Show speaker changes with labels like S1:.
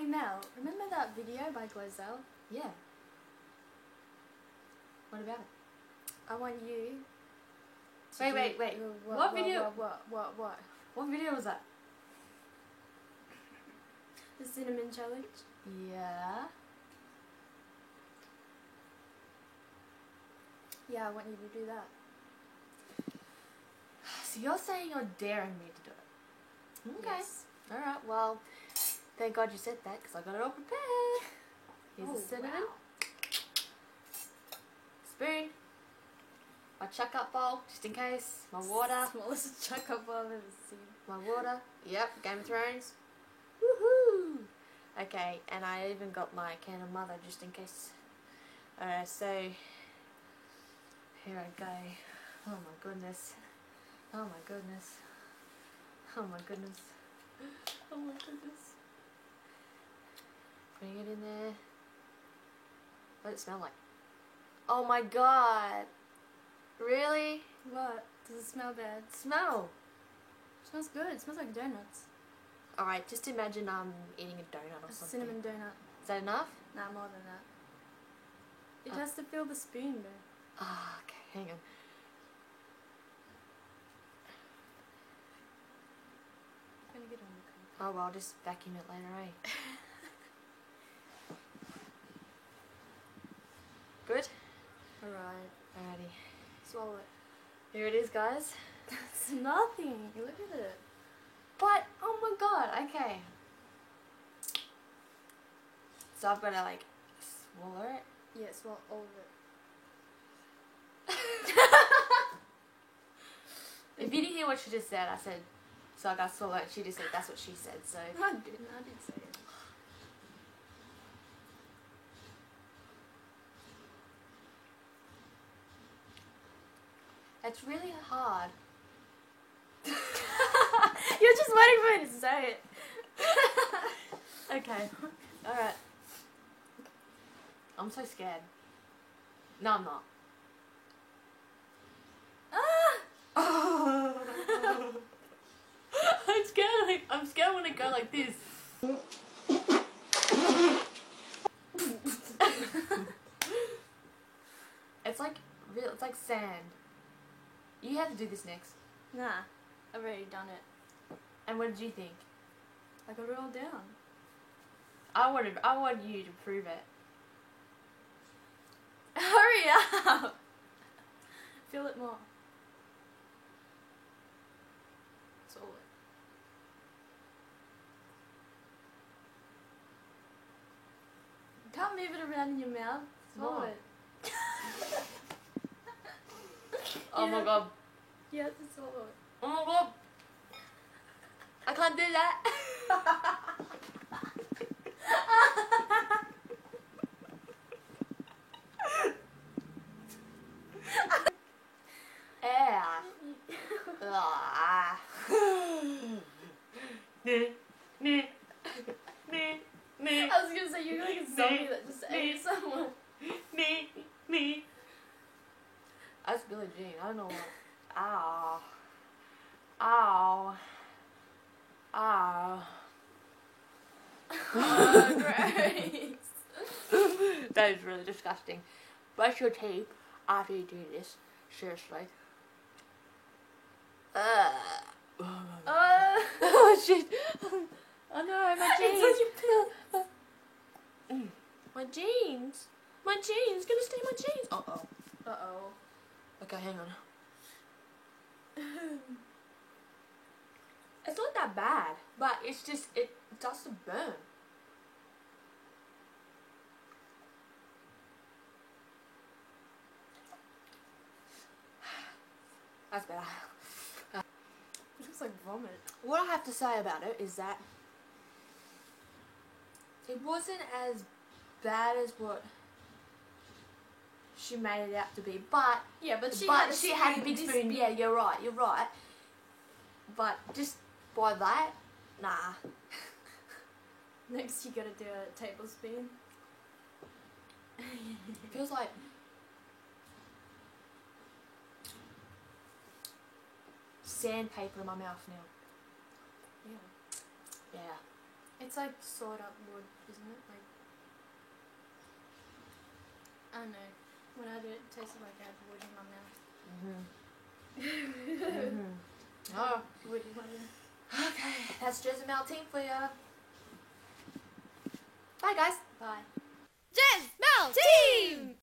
S1: Mel, remember that video by Glozell?
S2: Yeah. What about it?
S1: I want you to
S2: Wait. What video?
S1: What?
S2: What video was that?
S1: The cinnamon challenge?
S2: Yeah.
S1: Yeah, I want you to do that.
S2: So you're saying you're daring me to do it? Okay.
S1: Yes.
S2: Alright, well, thank God you said that because I got it all prepared. Here's the cinnamon.
S1: Wow.
S2: Spoon. My chuck up bowl, just in case. My water.
S1: Smallest chuck up I've ever seen.
S2: My water. Yep, Game of Thrones. Woohoo! Okay, and I even got my can of mother just in case. Alright, so here I go. Oh my goodness. Oh my goodness. Oh my goodness. Oh my goodness. Bring it in there. What does it smell like? Oh my god. Really?
S1: What? Does it smell bad?
S2: Smell.
S1: It smells good. It smells like donuts.
S2: Alright, just imagine eating a donut or
S1: A
S2: something.
S1: cinnamon donut.
S2: Is that enough?
S1: Nah, more than that. It
S2: Oh.
S1: has to fill the spoon though.
S2: Ah, okay, hang on.
S1: I'm gonna get on the coat.
S2: Oh well, I'll just vacuum it later, eh? Good?
S1: Alright.
S2: Alrighty.
S1: Swallow it.
S2: Here it is, guys.
S1: It's nothing. Look at it.
S2: But, oh my god, okay. So I've got to like swallow it.
S1: Yeah, swallow all of it.
S2: If you didn't hear what she just said, I said, so I got to swallow it. She just said, that's what she said, so.
S1: I didn't say it.
S2: It's really hard.
S1: You're just waiting for me to say it.
S2: Okay. Alright. I'm so scared. No, I'm not.
S1: Ah!
S2: I'm scared. I'm scared when I go like this. It's like real. It's like sand. You have to do this next.
S1: Nah, I've already done it.
S2: And what did you think?
S1: I got it all down.
S2: I want you to prove it.
S1: Hurry up! Fill it more. Swallow it. You can't move it around in your mouth. Swallow
S2: What?
S1: it.
S2: Oh my god.
S1: You have to swallow it.
S2: Oh my god. I can't do that. Yeah. Ah.
S1: I was gonna say, you're like a zombie that just ate someone.
S2: That's Billie Jean. I don't know what. Ow. Ow. Ow.
S1: Oh, Grace.
S2: That is really disgusting. Brush your teeth after you do this. Seriously. Oh shit. Oh no, my jeans. My jeans. My jeans. Gonna stay my jeans. Uh oh.
S1: Uh-oh.
S2: Okay, hang on. It's not that bad, but it's just, it does burn. That's better.
S1: It looks like vomit.
S2: What I have to say about it is that it wasn't as bad as what she made it out to be, but
S1: Yeah, but she
S2: had a big spoon. Yeah, you're right. But just by that, nah.
S1: Next you gotta do a tablespoon.
S2: Feels like sandpaper in my mouth now.
S1: Yeah.
S2: Yeah.
S1: It's like sawed up wood, isn't it? Like, I don't know. When I did it, it tasted like I had wood in my mouth.
S2: Oh,
S1: Wood in my mouth.
S2: okay. That's Jezebel team for ya. Bye, guys.
S1: Bye.
S2: Jezebel team!